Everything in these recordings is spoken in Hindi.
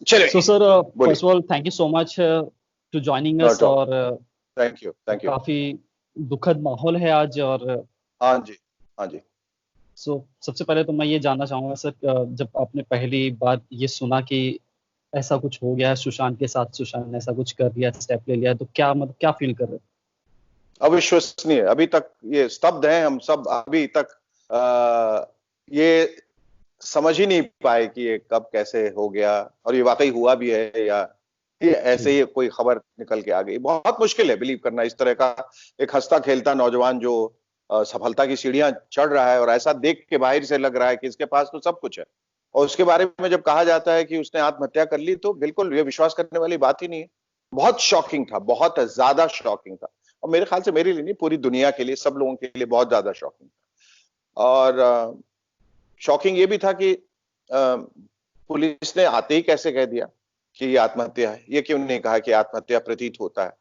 चलिए सो सर, बोलिए। First of all thank you so much to joining us. Not all, और थैंक यू थैंक यू। काफी दुखद माहौल है आज। और हाँ जी, हाँ जी। सबसे पहले तो मैं ये जानना चाहूंगा सर, जब आपने पहली बार ये सुना कि ऐसा कुछ हो गया है सुशांत के साथ, सुशांत ने ऐसा कुछ कर लिया, स्टेप ले लिया, तो क्या मतलब क्या फील कर रहे अविश्वसनीय, अभी तक ये स्तब्ध हैं हम सब, अभी तक ये समझ ही नहीं पाए कि ये कब कैसे हो गया, और ये वाकई हुआ भी है या ये ऐसे जी ही कोई खबर निकल के आ गई। बहुत मुश्किल है बिलीव करना, इस तरह का एक हंसता खेलता नौजवान जो सफलता की सीढ़ियां चढ़ रहा है, और ऐसा देख के बाहर से लग रहा है कि इसके पास तो सब कुछ है, और उसके बारे में जब कहा जाता है कि उसने आत्महत्या कर ली, तो बिल्कुल ये विश्वास करने वाली बात ही नहीं है। बहुत शॉकिंग था, बहुत ज्यादा शॉकिंग था, और मेरे ख्याल से मेरे लिए नहीं, पूरी दुनिया के लिए, सब लोगों के लिए बहुत ज्यादा शॉकिंग था। और शॉकिंग ये भी था कि पुलिस ने आते ही कैसे कह दिया कि ये आत्महत्या है। ये क्यों नहीं कहा कि आत्महत्या प्रतीत होता है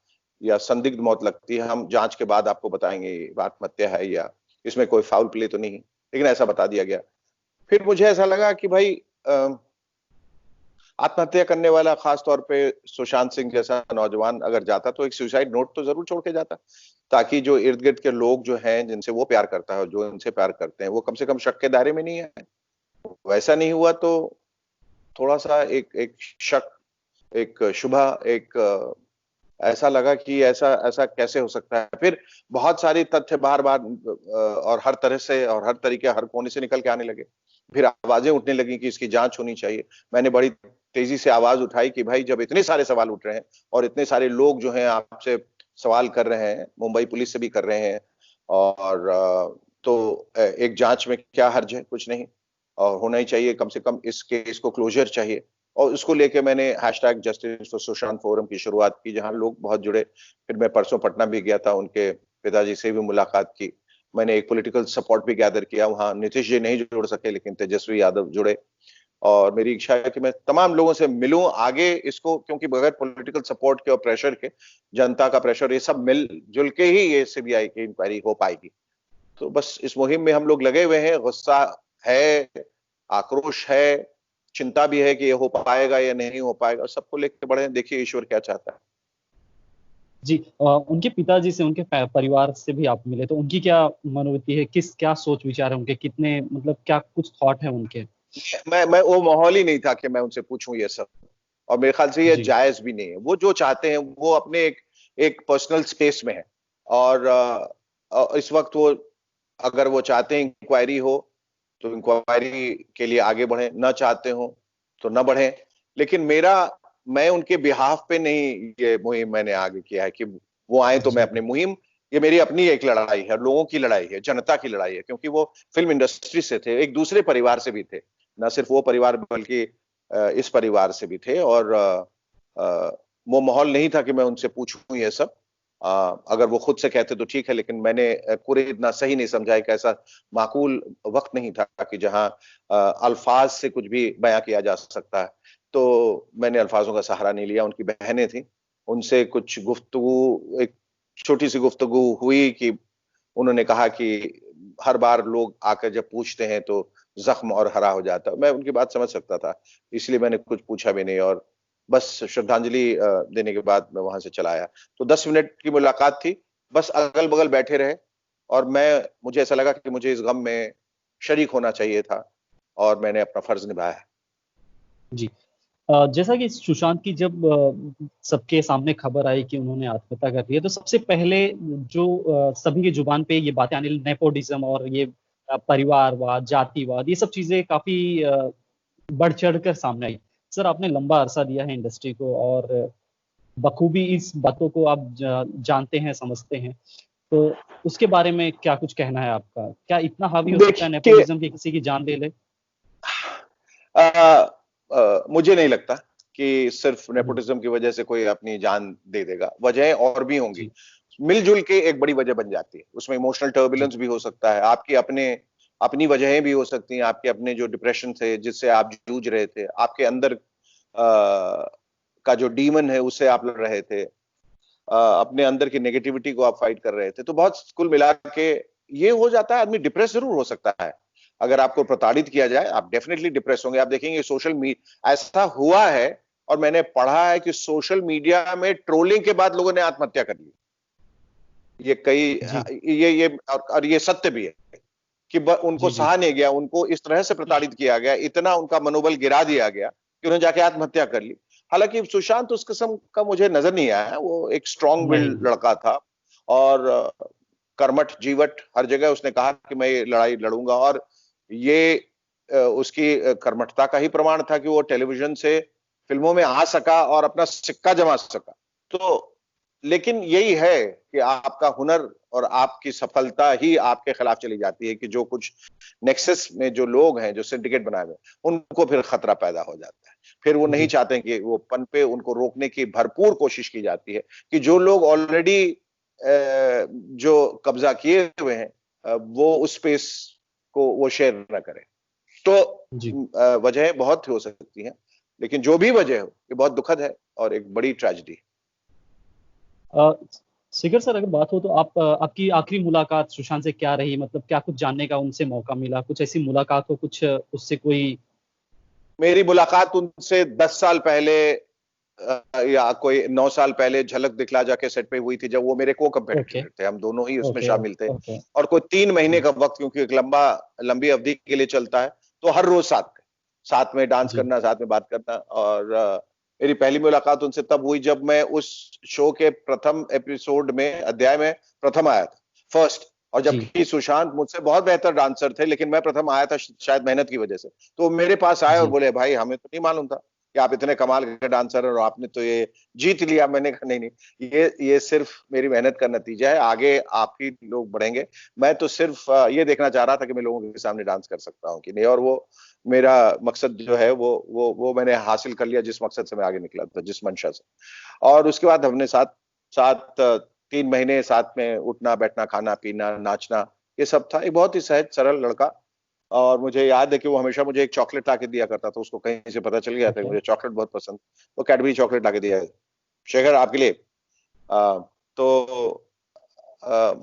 या संदिग्ध मौत लगती है, हम जांच के बाद आपको बताएंगे ये आत्महत्या है या इसमें कोई फाउल प्ले तो नहीं, लेकिन ऐसा बता दिया गया। फिर मुझे ऐसा लगा कि भाई आत्महत्या करने वाला, खासतौर पे सुशांत सिंह जैसा नौजवान अगर जाता तो एक सुसाइड नोट तो जरूर छोड़ के जाता, ताकि जो इर्द गिर्द के लोग जो हैं, जिनसे वो प्यार करता है और जो इनसे प्यार करते हैं, वो कम से कम शक के दायरे में नहीं है। वैसा नहीं हुआ तो थोड़ा सा एक एक शक, एक शुभा, एक ऐसा लगा कि ऐसा ऐसा कैसे हो सकता है। फिर बहुत सारे तथ्य बार बार और हर तरह से और हर तरीके, हर कोने से निकल के आने लगे। फिर आवाजें उठने लगी कि इसकी जांच होनी चाहिए। मैंने बड़ी तेजी से आवाज उठाई कि भाई, जब इतने सारे सवाल उठ रहे हैं और इतने सारे लोग जो हैं आपसे सवाल कर रहे हैं, मुंबई पुलिस से भी कर रहे हैं, और तो एक जांच में क्या हर्ज है, कुछ नहीं, और होना ही चाहिए, कम से कम इस केस को क्लोजर चाहिए। और उसको लेके मैंने hashtag justice for Sushant forum की शुरुआत की, जहां लोग बहुत जुड़े। फिर मैं परसों पटना भी गया था, उनके पिताजी से भी मुलाकात की। मैंने एक पॉलिटिकल सपोर्ट भी गैदर किया वहां। नीतीश जी नहीं जुड़ सके, लेकिन तेजस्वी यादव जुड़े, और मेरी इच्छा है कि मैं तमाम लोगों से मिलूं आगे इसको, क्योंकि बगैर पॉलिटिकल सपोर्ट के और प्रेशर के, जनता का प्रेशर, ये सब मिल जुल के ही ये सीबीआई की इंक्वायरी हो पाएगी। तो बस इस मुहिम में हम लोग लगे हुए हैं। गुस्सा है, आक्रोश है, चिंता भी है कि ये हो पाएगा या नहीं हो पाएगा, सबको लेकर बढ़े। देखिए ईश्वर क्या चाहता है। जी। उनके पिताजी से, उनके परिवार से भी आप मिले, तो उनकी क्या मनोवृत्ति है, क्या सोच विचार है उनके, कितने मतलब क्या कुछ थॉट है उनके? मैं वो माहौल ही नहीं था कि मैं उनसे पूछूं ये सब, और मेरे ख्याल से ये जी जायज भी नहीं है। वो जो चाहते हैं वो अपने एक पर्सनल स्पेस में है, और इस वक्त वो, अगर वो चाहते हैं इंक्वायरी हो तो इंक्वायरी के लिए आगे बढ़े, ना चाहते हो तो ना बढ़े। लेकिन मैं उनके बिहाफ पे नहीं ये मुहिम मैंने आगे किया है कि वो आए तो मैं जी अपनी मुहिम, ये मेरी अपनी एक लड़ाई है, लोगों की लड़ाई है, जनता की लड़ाई है, क्योंकि वो फिल्म इंडस्ट्री से थे, एक दूसरे परिवार से भी थे, न सिर्फ वो परिवार बल्कि इस परिवार से भी थे। और वो माहौल नहीं था कि मैं उनसे पूछूं ये सब। अगर वो खुद से कहते तो ठीक है, लेकिन मैंने पूरे इतना सही नहीं समझा है कि ऐसा माकूल वक्त नहीं था कि जहां अल्फाज से कुछ भी बयां किया जा सकता है। तो मैंने अल्फाजों का सहारा नहीं लिया। उनकी बहनें थी, उनसे कुछ गुफ्तगू, एक छोटी सी गुफ्तगू हुई कि उन्होंने कहा कि हर बार लोग आकर जब पूछते हैं तो जख्म और हरा हो जाता है। मैं उनकी बात समझ सकता था, इसलिए मैंने कुछ पूछा भी नहीं, और बस श्रद्धांजलि देने के बाद मैं वहां से चला आया। तो 10 मिनट की मुलाकात थी, बस अगल बगल बैठे रहे, और मुझे ऐसा लगा कि मुझे इस गम में शरीक होना चाहिए था, और मैंने अपना फर्ज निभाया। जी। जैसा कि सुशांत की जब सबके सामने खबर आई कि उन्होंने आत्महत्या कर ली है, तो सबसे पहले जो सभी की जुबान पे ये बातें आने लगी, नेपोटिज्म और ये परिवारवाद, जातिवाद, ये सब चीजें काफी बढ़ चढ़ कर सामने आई। सर, आपने लंबा अरसा दिया है इंडस्ट्री को और बखूबी इस बातों को आप जानते हैं, समझते हैं, तो उसके बारे में क्या कुछ कहना है आपका? क्या इतना हावी हो सकता है देखिए, नेपोटिज्म की किसी की जान ले ले? मुझे नहीं लगता कि सिर्फ हम्म, नेपोटिज्म की वजह से कोई अपनी जान दे देगा। वजहें और भी होंगी, जी मिलजुल के एक बड़ी वजह बन जाती है। उसमें इमोशनल जी टर्बुलेंस भी हो सकता है, आपकी अपनी वजहें भी हो सकती हैं, आपके अपने जो डिप्रेशन थे जिससे आप जूझ रहे थे, आपके अंदर का जो डीमन है उससे आप लड़ रहे थे, अपने अंदर की नेगेटिविटी को आप फाइट कर रहे थे। तो बहुत कुल मिला के ये हो जाता है, आदमी डिप्रेस जरूर हो सकता है। अगर आपको प्रताड़ित किया जाए, आप डेफिनेटली डिप्रेस होंगे। आप देखेंगे सोशल मीडिया ऐसा हुआ है और मैंने पढ़ा है कि सोशल मीडिया में ट्रोलिंग के बाद लोगों ने आत्महत्या कर ली। ये कई जी, ये और ये सत्य भी है कि उनको जी, जी, सहा नहीं गया, उनको इस तरह से प्रताड़ित किया गया, इतना उनका मनोबल गिरा दिया गया कि उन्होंने जाके आत्महत्या कर ली। हालांकि सुशांत उस किस्म का मुझे नजर नहीं आया, वो एक स्ट्रांग नहीं, विल्ड लड़का था और कर्मठ जीवट, हर जगह उसने कहा कि मैं ये लड़ाई लड़ूंगा, और ये उसकी कर्मठता का ही प्रमाण था कि वो टेलीविजन से फिल्मों में आ सका और अपना सिक्का जमा सका। तो लेकिन यही है कि आपका हुनर और आपकी सफलता ही आपके खिलाफ चली जाती है कि जो कुछ नेक्सस में जो लोग हैं, जो सिंडिकेट बनाए हुए, उनको फिर खतरा पैदा हो जाता है। फिर वो नहीं जी, चाहते कि वो पनपे, उनको रोकने की भरपूर कोशिश की जाती है कि जो लोग ऑलरेडी जो कब्जा किए हुए हैं वो उस स्पेस को वो शेयर न करें। तो जी। वजहें बहुत हो सकती हैं, लेकिन जो भी वजह हो ये बहुत दुखद है और एक बड़ी ट्रेजेडी है। अ, शिखर सर, अगर बात हो तो आपकी आखिरी मुलाकात सुशांत से क्या रही? मतलब क्या कुछ जानने का उनसे मौका मिला? कुछ ऐसी मुलाकात हो, कुछ उससे कोई? मेरी मुलाकात उनसे 10 साल पहले या कोई 9 साल पहले झलक दिखला जाके सेट पे हुई थी, जब वो मेरे को ओके, कंपेटिटर थे, हम दोनों ही उसमें ओके, शामिल थे। ओके। और कोई 3 महीने जी, का वक्त, क्योंकि एक लंबी अवधि के लिए चलता है, तो हर रोज साथ में डांस जी, करना, साथ में बात करना। और मेरी पहली मुलाकात उनसे तब हुई जब मैं उस शो के प्रथम एपिसोड में, अध्याय में प्रथम आया था, फर्स्ट। और जी, जबकि सुशांत मुझसे बहुत बेहतर डांसर थे, लेकिन मैं प्रथम आया था शायद मेहनत की वजह से। तो मेरे पास आए और जी, बोले, भाई हमें तो नहीं मालूम था कि आप इतने कमाल के डांसर हैं और आपने तो ये जीत लिया। मैंने कहा नहीं नहीं, ये सिर्फ मेरी मेहनत का नतीजा है, आगे आप ही लोग बढ़ेंगे। मैं तो सिर्फ ये देखना चाह रहा था कि मैं लोगों के सामने डांस कर सकता हूँ कि नहीं, और वो मेरा मकसद जो है वो मैंने हासिल कर लिया, जिस मकसद से मैं आगे निकला था, जिस मंशा से। और उसके बाद हमने साथ साथ 3 महीने साथ में उठना बैठना, खाना पीना, नाचना, ये सब था। एक बहुत ही सहज सरल लड़का। और मुझे याद है कि वो हमेशा मुझे एक चॉकलेट लाके दिया करता था, उसको कहीं से पता चल गया था कि ओके, मुझे चॉकलेट बहुत पसंद। वो कैडबरी चॉकलेट लाके दिया, शेखर आपके लिए। तो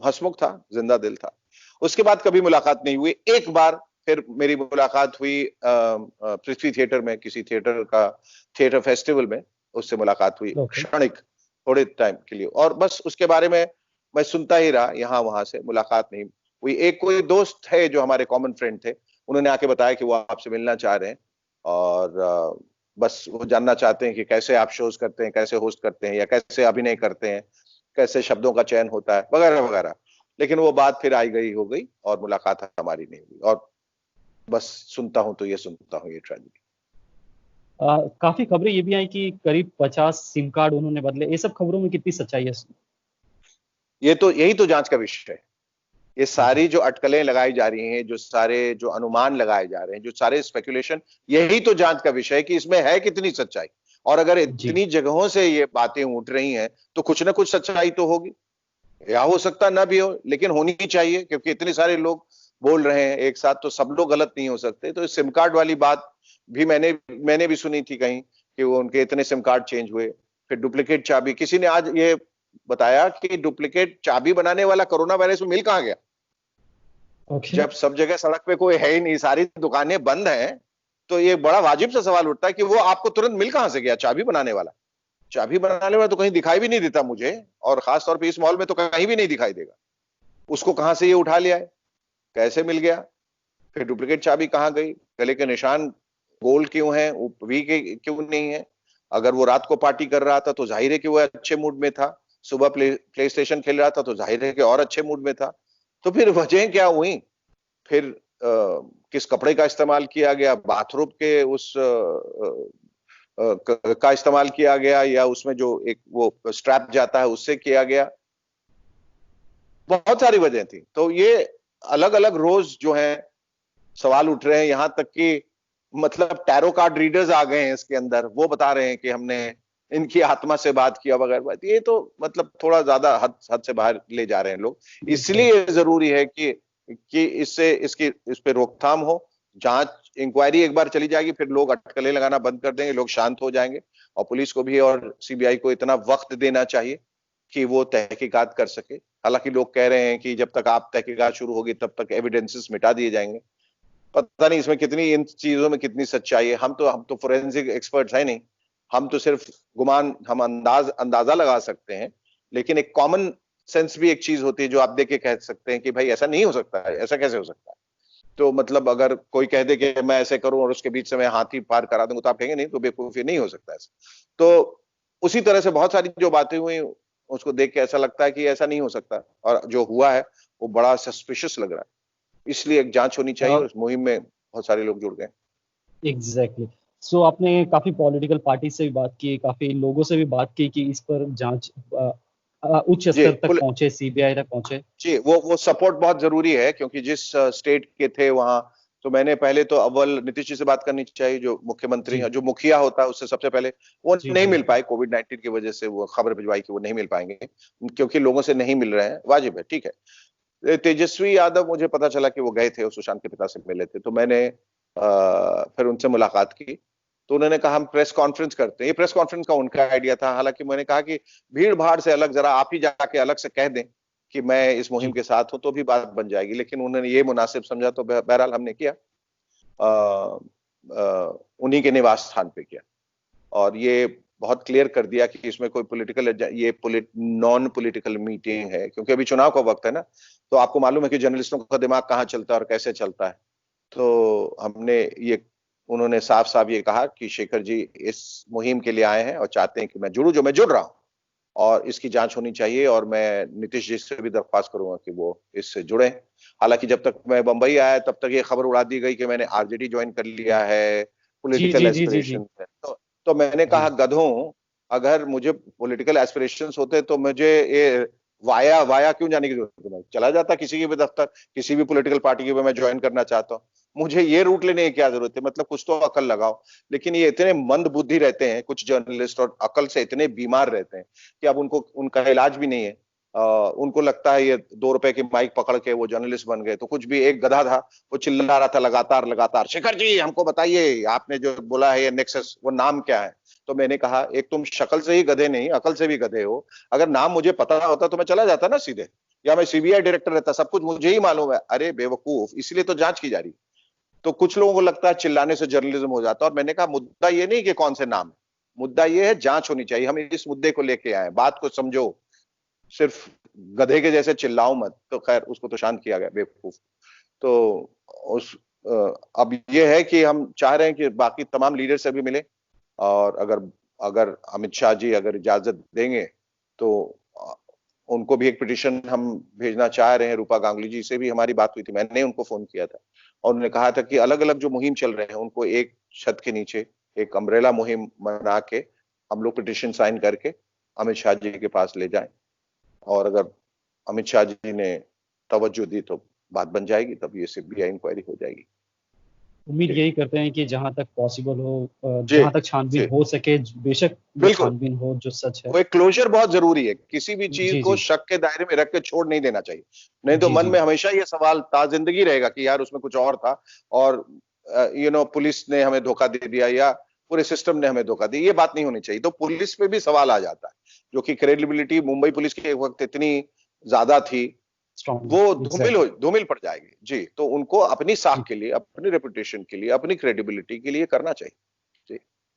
हंसमुख था, जिंदा दिल था। उसके बाद कभी मुलाकात नहीं हुई। एक बार फिर मेरी मुलाकात हुई पृथ्वी थिएटर में, किसी थिएटर फेस्टिवल में उससे मुलाकात हुई, ओके, क्षणिक, थोड़े टाइम के लिए, और बस उसके बारे में मैं सुनता ही रहा, यहाँ वहां से मुलाकात नहीं हुई। एक कोई दोस्त है जो हमारे कॉमन फ्रेंड थे, उन्होंने आके बताया कि वो आपसे मिलना चाह रहे हैं, और बस वो जानना चाहते हैं कि कैसे आप शोज करते हैं, कैसे होस्ट करते हैं, या कैसे अभिनय करते हैं, कैसे शब्दों का चयन होता है, वगैरह वगैरह। लेकिन वो बात फिर आई गई हो गई और मुलाकात हमारी नहीं हुई। और बस सुनता हूं तो ये सुनता हूँ, ये ट्रेजेडी। काफ़ी खबरें ये भी आई कि करीब 50 सिम कार्ड उन्होंने बदले। ये सब खबरों में कितनी सच्चाई है इसमें? ये तो यही तो जांच का विषय है। ये जी, सारी जो अटकलें लगाई जा रही हैं, जो सारे जो अनुमान लगाए जा रहे हैं, जो सारे स्पेकुलेशन, यही तो जांच का विषय है कि इसमें है कितनी सच्चाई। और अगर जी, इतनी जगहों से ये बातें उठ रही हैं, तो कुछ ना कुछ सच्चाई तो होगी। या हो सकता ना भी हो, लेकिन होनी चाहिए, क्योंकि इतने सारे लोग बोल रहे हैं एक साथ, तो सब लोग गलत नहीं हो सकते। तो सिम कार्ड वाली बात भी मैंने भी सुनी थी कहीं कि वो उनके इतने सिम कार्ड चेंज हुए। फिर डुप्लीकेट चाबी, किसी ने आज ये बताया कि डुप्लीकेट चाबी बनाने वाला कोरोना वायरस में मिल कहां गया? ओके, जब सब जगह सड़क पे कोई है ही नहीं, सारी दुकानें बंद हैं, तो ये बड़ा वाजिब सा सवाल उठता है कि वो आपको तुरंत मिल कहां से गया चाबी बनाने वाला? चाबी बनाने वाला तो कहीं दिखाई भी नहीं देता मुझे, और खासतौर पे इस मॉल में तो कहीं भी नहीं दिखाई देगा। उसको कहां से ये उठा लिया है, कैसे मिल गया? फिर डुप्लीकेट चाबी कहां गई? गले के निशान गोल क्यों है, वी के क्यों नहीं है? अगर वो रात को पार्टी कर रहा था तो जाहिर है कि वो अच्छे मूड में था। सुबह प्ले स्टेशन खेल रहा था तो जाहिर है कि और अच्छे मूड में था। तो फिर वजह क्या हुई? फिर किस कपड़े का इस्तेमाल किया गया, बाथरूम के उस का इस्तेमाल किया गया, या उसमें जो एक वो स्ट्रैप जाता है उससे किया गया? बहुत सारी वजह थी। तो ये अलग अलग रोज जो है सवाल उठ रहे हैं, यहां तक कि मतलब टैरो कार्ड रीडर्स आ गए हैं इसके अंदर, वो बता रहे हैं कि हमने इनकी आत्मा से बात किया वगैरह। ये तो मतलब थोड़ा ज्यादा हद से बाहर ले जा रहे हैं लोग। बिल्कुल। इसलिए जरूरी है कि इस पे रोकथाम हो, जांच इंक्वायरी एक बार चली जाएगी, फिर लोग अटकलें लगाना बंद कर देंगे, लोग शांत हो जाएंगे। और पुलिस को भी और सीबीआई को इतना वक्त देना चाहिए कि वो तहकीकात कर सके। हालांकि लोग कह रहे हैं कि जब तक आप तहकीकात शुरू होगी तब तक एविडेंसेस मिटा दिए जाएंगे। पता नहीं इसमें कितनी, इन चीजों में कितनी सच्चाई है। हम तो फोरेंसिक एक्सपर्ट्स है नहीं, हम तो सिर्फ गुमान, हम अंदाजा लगा सकते हैं, लेकिन एक कॉमन सेंस भी एक चीज होती है जो आप देख के कह सकते हैं कि भाई ऐसा नहीं हो सकता है, ऐसा कैसे हो सकता है। तो मतलब अगर कोई कह दे कि मैं ऐसे करूं और उसके बीच से मैं हाथी पार करा दूंगा, तो आप कहेंगे नहीं, तो बेवकूफी, नहीं हो सकता ऐसा। तो उसी तरह से बहुत सारी जो बातें हुई उसको देख के ऐसा लगता है कि ऐसा नहीं हो सकता, और जो हुआ है वो बड़ा सस्पिशियस लग रहा है। इसलिए एक जांच होनी चाहिए, और उस मुहिम में बहुत सारे लोग जुड़ गए। एग्जैक्टली। सो आपने काफी पॉलिटिकल पार्टी से भी बात की, काफी लोगों से भी बात की कि इस पर जांच उच्च जी स्तर तक पहुंचे, सीबीआई तक पहुंचे। जी, वो सपोर्ट बहुत जरूरी है, क्योंकि जिस स्टेट के थे वहां, तो मैंने पहले तो अव्वल नीतीश जी से बात करनी चाहिए, जो मुख्यमंत्री जी हैं, जो मुखिया होता है उससे सबसे पहले। वो जी नहीं जी मिल पाए कोविड-19 की वजह से, वो खबर भिजवाई कि वो नहीं मिल पाएंगे, क्योंकि लोगों से नहीं मिल रहे हैं, वाजिब है, ठीक है। तेजस्वी यादव, मुझे पता चला कि वो गए थे और सुशांत के पिता से मिले थे, तो मैंने फिर उनसे मुलाकात की। तो उन्होंने कहा हम प्रेस कॉन्फ्रेंस करते हैं। ये प्रेस कॉन्फ्रेंस का उनका आइडिया था, हालांकि मैंने कहा कि भीड़ भाड़ से अलग जरा आप ही जाके अलग से कह दें कि मैं इस मुहिम जी के साथ हूं, तो भी बात बन जाएगी। लेकिन उन्होंने ये मुनासिब समझा, तो बहरहाल हमने किया, उन्हीं के निवास स्थान पे किया, और ये बहुत क्लियर कर दिया कि इसमें कोई नॉन पॉलिटिकल मीटिंग है, क्योंकि अभी चुनाव का वक्त है ना। तो आपको मालूम है कि जर्नलिस्टों का दिमाग कहाँ चलता है और कैसे चलता है। तो हमने ये उन्होंने साफ साफ ये कहा कि शेखर जी इस मुहिम के लिए आए हैं और चाहते हैं कि मैं जुड़ूं, जो मैं जुड़ रहा हूं, और इसकी जांच होनी चाहिए, और मैं नीतीश जी से भी दरख्वास्त करूंगा कि वो इससे जुड़े। हालांकि जब तक मैं बंबई आया तब तक ये खबर उड़ा दी गई कि मैंने आरजेडी ज्वाइन कर लिया है, जी पॉलिटिकल जी जी जी जी एस्पिरेशन है। तो मैंने जी कहा गधों, अगर मुझे पॉलिटिकल एस्पिरेशंस होते तो मुझे ये वाया वाया क्यों जाने की जरूरत है? मैं चला जाता किसी के भी दफ्तर, किसी भी पॉलिटिकल पार्टी के भी मैं ज्वाइन करना चाहता हूँ, मुझे ये रूट लेने की क्या जरूरत है? मतलब कुछ तो अकल लगाओ। लेकिन ये इतने मंद बुद्धि रहते हैं कुछ जर्नलिस्ट, और अकल से इतने बीमार रहते हैं कि अब उनको उनका इलाज भी नहीं है। उनको लगता है ये 2 रुपए की माइक पकड़ के वो जर्नलिस्ट बन गए। तो कुछ भी, एक गधा था, वो चिल्ला रहा था लगातार लगातार, शेखर जी हमको बताइए, आपने जो बोला है ये नेक्सस, वो नाम क्या है? तो मैंने कहा एक तुम शक्ल से ही गधे नहीं, अकल से भी गधे हो। अगर नाम मुझे पता होता तो मैं चला जाता ना सीधे, या मैं सीबीआई डायरेक्टर रहता, सब कुछ मुझे ही मालूम है। अरे बेवकूफ, इसलिए तो जांच की जा रही। तो कुछ लोगों को लगता है चिल्लाने से जर्नलिज्म हो जाता है, और मैंने कहा मुद्दा ये नहीं कि कौन से नाम है, मुद्दा ये है जांच होनी चाहिए। हम इस मुद्दे को लेके आए, बात को समझो, सिर्फ गधे के जैसे चिल्लाओ मत। तो खैर उसको तो शांत किया गया, बेवकूफ। तो उस अब ये है कि हम चाह रहे हैं कि बाकी तमाम लीडर से भी मिले, और अगर अगर अमित शाह जी अगर इजाजत देंगे तो उनको भी एक पिटिशन हम भेजना चाह रहे हैं। रूपा गांगुली जी से भी हमारी बात हुई थी, मैंने उनको फोन किया था, और उन्होंने कहा था कि अलग अलग जो मुहिम चल रहे हैं उनको एक छत के नीचे एक अम्ब्रेला मुहिम बना के हम लोग पिटिशन साइन करके अमित शाह जी के पास ले जाएं, और अगर अमित शाह जी ने तवज्जो दी तो बात बन जाएगी, तब ये सीबीआई इंक्वायरी हो जाएगी। उम्मीद जी यही करते हैं कि जहां तक पॉसिबल हो, जी जहां तक छानबीन जी, हो सके, बेशक वो बिल्कुल। छानबीन हो जो सच है। वो एक क्लोजर बहुत जरूरी है, किसी भी चीज जी को जी शक के दायरे में रख के छोड़ नहीं देना चाहिए। नहीं तो जी मन जी में हमेशा ये सवाल ताजिंदगी रहेगा कि यार उसमें कुछ और था, और पुलिस ने हमें धोखा दे दिया, या पूरे सिस्टम ने हमें धोखा दिया। ये बात नहीं होनी चाहिए। तो पुलिस पे भी सवाल आ जाता है, जो कि क्रेडिबिलिटी मुंबई पुलिस की एक वक्त इतनी ज्यादा थी, स्ट्रॉन्ग, वो एग्जैक्टली। धूमिल पड़ जाएगी। जी, तो उनको अपनी साख जी के लिए, अपनी रेपुटेशन के लिए, अपनी क्रेडिबिलिटी के लिए करना चाहिए। जी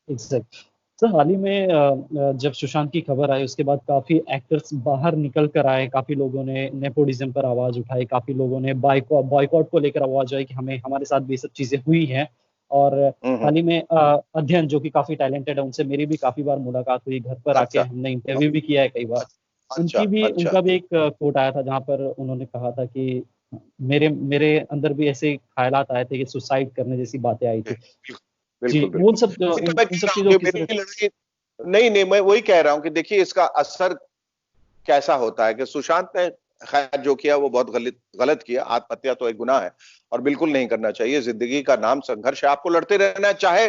एग्जैक्ट। सर, हाल ही में जब सुशांत की खबर आई उसके बाद काफी एक्टर्स बाहर निकल कर आए, काफी लोगों ने नेपोटिज्म पर आवाज उठाई, काफी लोगों ने बॉयकॉट को लेकर आवाज उठाई कि हमें, हमारे साथ भी ये सब चीजें हुई हैं। और हम्म। हाल ही में अध्ययन, जो कि काफी टैलेंटेड है, उनसे मेरी भी काफी बार मुलाकात हुई, घर पर आके अच्छा हमने इंटरव्यू भी किया है कई बार। अच्छा अच्छा। उनका भी एक कोट आया था जहाँ पर उन्होंने कहा था कि मेरे मेरे अंदर भी ऐसे ख्यालात आए थे कि सुसाइड करने जैसी बातें आई थी। जी, बिल्कुल वो उन बिल्कुल। सब वही तो मैं उन कह सब रहा हूँ चीजों कि को किस तरह। मेरी लड़ाई, नहीं नहीं, मैं वही कह रहा हूँ कि देखिए इसका असर कैसा होता है। कि सुशांत ने खैर जो किया वो बहुत गलत गलत किया। आत्महत्या तो एक गुनाह है, और बिल्कुल नहीं करना चाहिए। जिंदगी का नाम संघर्ष है, आपको लड़ते रहना है, चाहे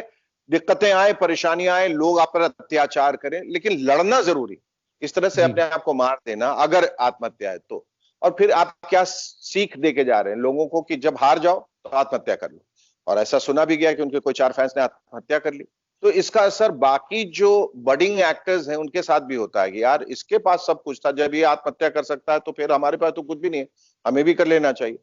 दिक्कतें आए, परेशानियां आए, लोग आप पर अत्याचार करें, लेकिन लड़ना जरूरी। इस तरह से जी अपने आप को मार देना अगर आत्महत्या है तो। और फिर आप क्या सीख दे के जा रहे हैं लोगों को कि जब हार जाओ तो आत्महत्या कर लो। और ऐसा सुना भी गया कि उनके कोई 4 फैंस ने आत्महत्या कर ली। तो इसका असर बाकी जो बडिंग एक्टर्स हैं उनके साथ भी होता है कि यार इसके पास सब कुछ था, जब ये आत्महत्या कर सकता है तो फिर हमारे पास तो कुछ भी नहीं है, हमें भी कर लेना चाहिए।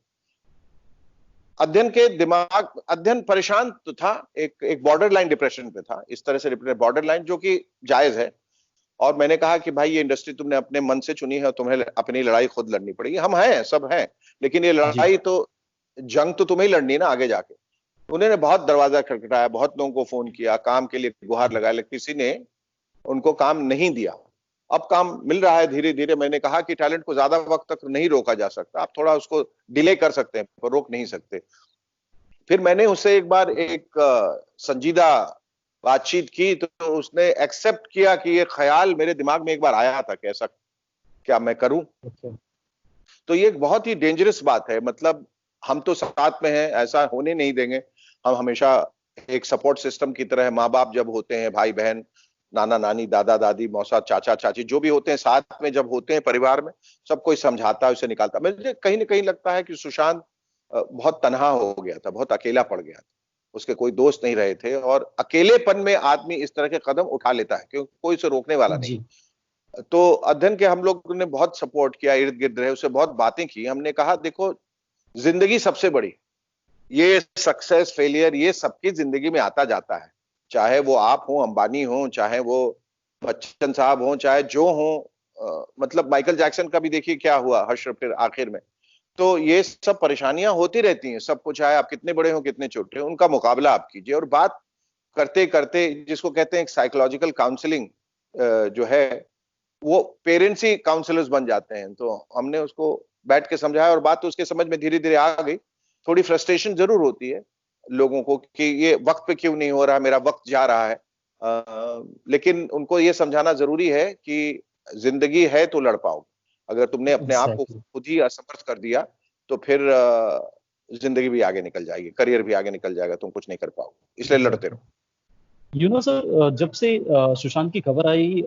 अध्ययन के दिमाग, अध्ययन परेशान तो था, एक बॉर्डर लाइन डिप्रेशन पे था, इस तरह से बॉर्डर लाइन, जो कि जायज है। और मैंने कहा कि भाई ये इंडस्ट्री तुमने अपने मन से चुनी है, तुम्हें अपनी लड़ाई खुद लड़नी पड़ेगी। हम हैं, सब हैं, लेकिन ये जी, लड़ाई तो, जंग तो तुम्हें ही लड़नी है ना आगे जाके। उन्होंने बहुत दरवाजा खटखटाया, बहुत लोगों को फोन किया, काम के लिए गुहार लगाया, लेकिन किसी ने उनको काम नहीं दिया। अब काम मिल रहा है धीरे धीरे। मैंने कहा कि टैलेंट को ज्यादा वक्त तक नहीं रोका जा सकता, आप थोड़ा उसको डिले कर सकते हैं पर रोक नहीं सकते। फिर मैंने उससे एक बार एक संजीदा बातचीत की, तो उसने एक्सेप्ट किया कि ये ख्याल मेरे दिमाग में एक बार आया था कि ऐसा क्या मैं करूं। अच्छा, तो ये एक बहुत ही डेंजरस बात है। मतलब हम तो साथ में हैं, ऐसा होने नहीं देंगे। हम हमेशा एक सपोर्ट सिस्टम की तरह, माँ बाप जब होते हैं, भाई बहन, नाना नानी, दादा दादी, मौसा चाचा चाची, जो भी होते हैं साथ में जब होते हैं परिवार में, सब कोई समझाता है, उसे निकालता है। मुझे कहीं ना कहीं लगता है कि सुशांत बहुत तनहा हो गया था, बहुत अकेला पड़ गया था। उसके कोई दोस्त नहीं रहे थे, और अकेलेपन में आदमी इस तरह के कदम उठा लेता है क्योंकि कोई उसे रोकने वाला नहीं। जी, तो अध्ययन के हम लोग ने बहुत सपोर्ट किया, इर्द गिर्द रहे, उससे बहुत बातें की। हमने कहा देखो, जिंदगी सबसे बड़ी, ये सक्सेस फेलियर ये सबकी जिंदगी में आता जाता है। चाहे वो आप हो, अंबानी हो, चाहे वो बच्चन साहब हो, चाहे जो हो, मतलब माइकल जैक्सन का भी देखिए क्या हुआ हश्र फिर आखिर में। तो ये सब परेशानियां होती रहती हैं सबको, चाहे आप कितने बड़े हो कितने छोटे हो, उनका मुकाबला आप कीजिए। और बात करते करते, जिसको कहते हैं साइकोलॉजिकल काउंसलिंग जो है, वो पेरेंट्स ही काउंसलर्स बन जाते हैं। तो हमने उसको बैठ के समझाया, और बात तो उसके समझ में धीरे धीरे आ गई। थोड़ी फ्रस्ट्रेशन जरूर होती है लोगों को कि ये वक्त पे क्यों नहीं हो रहा, मेरा वक्त जा रहा है। लेकिन उनको ये समझाना जरूरी है कि जिंदगी है तो लड़ पाओगे। अगर तुमने अपने आप को एग्ज़ैक्टली। खुद ही असमर्थ कर दिया, तो फिर जिंदगी भी आगे निकल जाएगी, करियर भी आगे निकल जाएगा, तुम कुछ नहीं कर पाओगे, इसलिए लड़ते एग्ज़ैक्टली। रहो। यू नो सर, जब से सुशांत की खबर आई,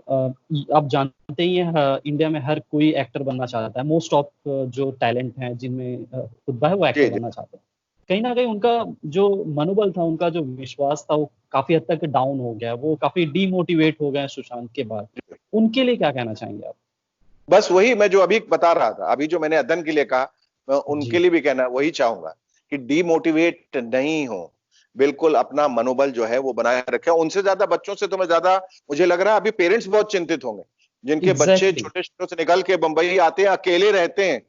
आप जानते ही हैं, इंडिया में हर कोई एक्टर बनना चाहता है। मोस्ट ऑफ जो टैलेंट हैं जिनमें खुदा है वो एक्टर जी जी। बनना चाहते हैं। कहीं न कहीं उनका जो मनोबल था, उनका जो विश्वास था, वो काफ़ी हद तक डाउन हो गया। वो काफ़ी डीमोटिवेट हो गए हैं सुशांत के बाद। उनके लिए क्या कहना चाहेंगे आप? बस वही मैं जो अभी बता रहा था, अभी जो मैंने अध्ययन के लिए कहा, मैं उनके जी, लिए भी कहना वही चाहूंगा कि डीमोटिवेट नहीं हो। बिल्कुल अपना मनोबल जो है वो बनाए रखें। उनसे ज्यादा, बच्चों से तो मैं ज्यादा, मुझे लग रहा है अभी पेरेंट्स बहुत चिंतित होंगे, जिनके बच्चे एग्ज़ैक्टली। छोटे शहरों से निकल के बंबई आते हैं, अकेले रहते हैं।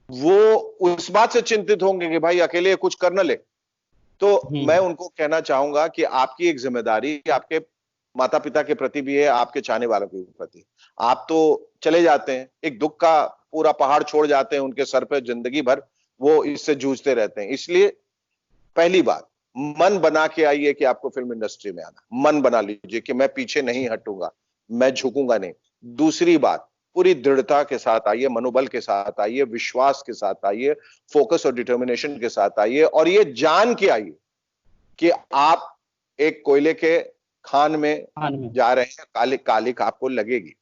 वो उस बात से चिंतित होंगे कि भाई अकेले कुछ कर न ले। तो हुँ, मैं उनको कहना चाहूंगा कि आपकी एक जिम्मेदारी आपके माता पिता के प्रति भी है, आपके चाहने वालों के प्रति। आप तो चले जाते हैं, एक दुख का पूरा पहाड़ छोड़ जाते हैं उनके सर पे, जिंदगी भर वो इससे जूझते रहते हैं। इसलिए पहली बात, मन बना के आइए कि आपको फिल्म इंडस्ट्री में आना, मन बना लीजिए कि मैं पीछे नहीं जी, हटूंगा, मैं झुकूंगा नहीं। दूसरी बात, पूरी दृढ़ता के साथ आइए, मनोबल के साथ आइए, विश्वास के साथ आइए, फोकस और डिटर्मिनेशन के साथ आइए, और ये जान के आइए कि आप एक कोयले के खान में खान में। जा रहे हैं, काले कालिक आपको लगेगी।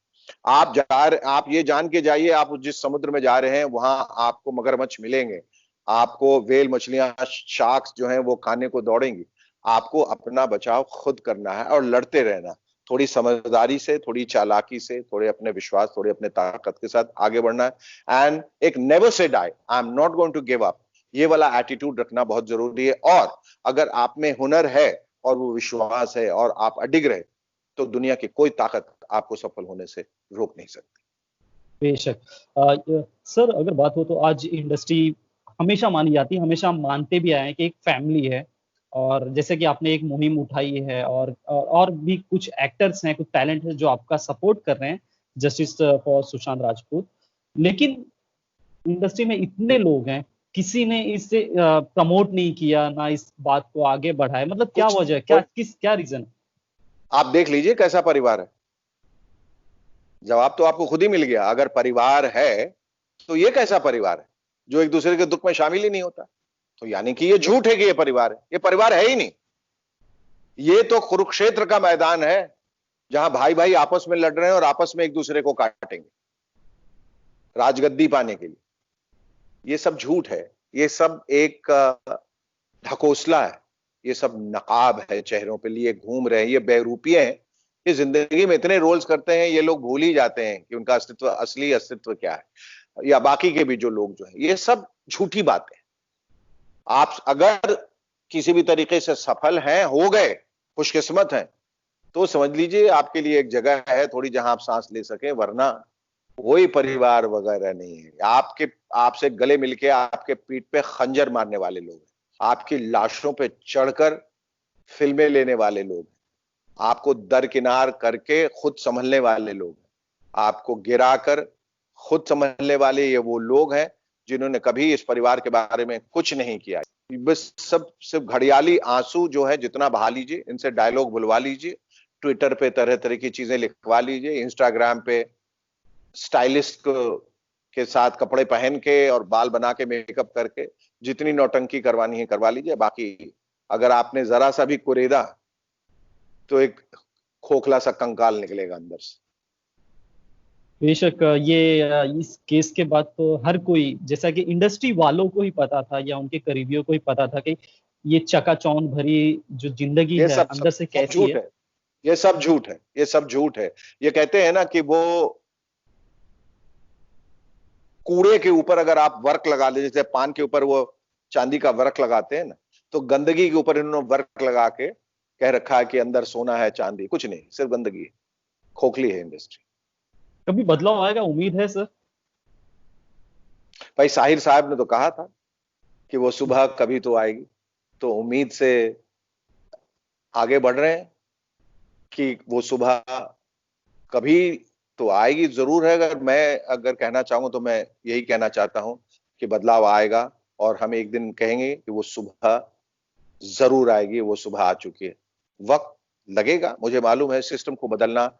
आप ये जान के जाइए, आप जिस समुद्र में जा रहे हैं वहां आपको मगरमच्छ मिलेंगे, आपको वेल मछलियां, शार्क्स जो हैं वो खाने को दौड़ेंगी। आपको अपना बचाव खुद करना है और लड़ते रहना, थोड़ी समझदारी से, थोड़ी चालाकी से, थोड़े अपने विश्वास, थोड़े अपने ताकत के साथ आगे बढ़ना है। एंड एक never say die, I am not going to give up, ये वाला एटीट्यूड रखना बहुत जरूरी है। और अगर आप में हुनर है और वो विश्वास है और आप अडिग रहे, तो दुनिया की कोई ताकत आपको सफल होने से रोक नहीं सकती। बेशक। सर, अगर बात हो तो आज इंडस्ट्री हमेशा मानी जाती है, हमेशा हम मानते भी आए हैं कि एक फैमिली है। और जैसे कि आपने एक मुहिम उठाई है, और भी कुछ एक्टर्स हैं, कुछ टैलेंट है जो आपका सपोर्ट कर रहे हैं, जस्टिस फॉर सुशांत राजपूत। लेकिन इंडस्ट्री में इतने लोग हैं, किसी ने इसे प्रमोट नहीं किया, ना इस बात को आगे बढ़ाया। मतलब क्या कुछ वजह है? कोई, क्या रीज़न है? आप देख लीजिए कैसा परिवार है। जवाब तो आपको खुद ही मिल गया। अगर परिवार है तो ये कैसा परिवार है जो एक दूसरे के दुख में शामिल ही नहीं होता? तो यानी कि ये झूठ है कि ये परिवार है, ये परिवार है ही नहीं। ये तो कुरुक्षेत्र का मैदान है, जहां भाई भाई आपस में लड़ रहे हैं और आपस में एक दूसरे को काटेंगे राजगद्दी पाने के लिए। ये सब झूठ है, ये सब एक ढकोसला है, ये सब नकाब है चेहरों पे लिए घूम रहे हैं, ये बेरूपिये हैं। ये जिंदगी में इतने रोल्स करते हैं, ये लोग भूल ही जाते हैं कि उनका अस्तित्व, असली अस्तित्व क्या है। या बाकी के भी जो लोग जो है, ये सब झूठी बातें। आप अगर किसी भी तरीके से सफल हैं, हो गए, खुशकिस्मत हैं, तो समझ लीजिए आपके लिए एक जगह है थोड़ी जहां आप सांस ले सके, वरना कोई परिवार वगैरह नहीं है। आपसे गले मिलके आपके पीठ पे खंजर मारने वाले लोग हैं, आपकी लाशों पे चढ़कर फिल्में लेने वाले लोग हैं, आपको दरकिनार करके खुद संभलने वाले लोग हैं, आपको गिराकर खुद संभलने वाले ये वो लोग हैं जिन्होंने कभी इस परिवार के बारे में कुछ नहीं किया। बस सब सिर्फ घड़ियाली आंसू जो है जितना बहा लीजिए, इनसे डायलॉग बुलवा लीजिए, ट्विटर पे तरह तरह की चीजें लिखवा लीजिए, इंस्टाग्राम पे स्टाइलिस्ट के साथ कपड़े पहन के और बाल बना के मेकअप करके जितनी नौटंकी करवानी है करवा लीजिए। बाकी अगर आपने जरा सा भी कुरेदा तो एक खोखला सा कंकाल निकलेगा अंदर से। बेशक इस केस के बाद तो हर कोई, जैसा कि इंडस्ट्री वालों को ही पता था या उनके करीबियों को ही पता था कि ये चकाचौंध भरी जो जिंदगी ये है सब अंदर से सब कैसी झूठ है। है, ये सब झूठ है, ये सब झूठ है। ये कहते हैं ना कि वो कूड़े के ऊपर अगर आप वर्क लगा ले, जैसे पान के ऊपर वो चांदी का वर्क लगाते हैं ना, तो गंदगी के ऊपर इन्होंने वर्क लगा के कह रखा है कि अंदर सोना है चांदी, कुछ नहीं, सिर्फ गंदगी है, खोखली है इंडस्ट्री। कभी बदलाव आएगा, उम्मीद है सर? भाई साहिर साहब ने तो कहा था कि वो सुबह कभी तो आएगी, तो उम्मीद से आगे बढ़ रहे हैं कि वो सुबह कभी तो आएगी, जरूर है। अगर कहना चाहूं तो मैं यही कहना चाहता हूं कि बदलाव आएगा और हम एक दिन कहेंगे कि वो सुबह जरूर आएगी, वो सुबह आ चुकी है। वक्त लगेगा, मुझे मालूम है, सिस्टम को बदलना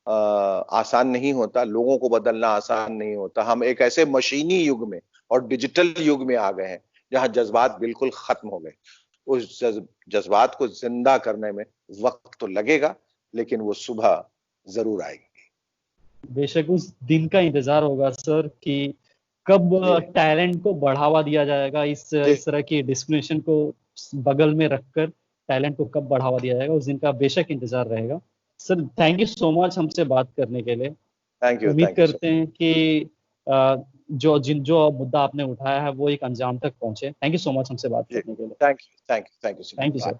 आसान नहीं होता, लोगों को बदलना आसान नहीं होता। हम एक ऐसे मशीनी युग में और डिजिटल युग में आ गए हैं जहां जज्बात बिल्कुल खत्म हो गए। उस जज्बात को जिंदा करने में वक्त तो लगेगा, लेकिन वो सुबह जरूर आएगी। बेशक उस दिन का इंतजार होगा सर कि कब टैलेंट को बढ़ावा दिया जाएगा, इस तरह की डिस्क्रिमिनेशन को बगल में रखकर टैलेंट को कब बढ़ावा दिया जाएगा, उस दिन का बेशक इंतजार रहेगा। Sir thank you so much हमसे बात करने के लिए। थैंक यू, उम्मीद थैंक यू करते हैं कि जो मुद्दा आपने उठाया है वो एक अंजाम तक पहुंचे। थैंक यू सो मच हमसे बात करने के लिए। Thank you, thank you, thank you, thank you sir.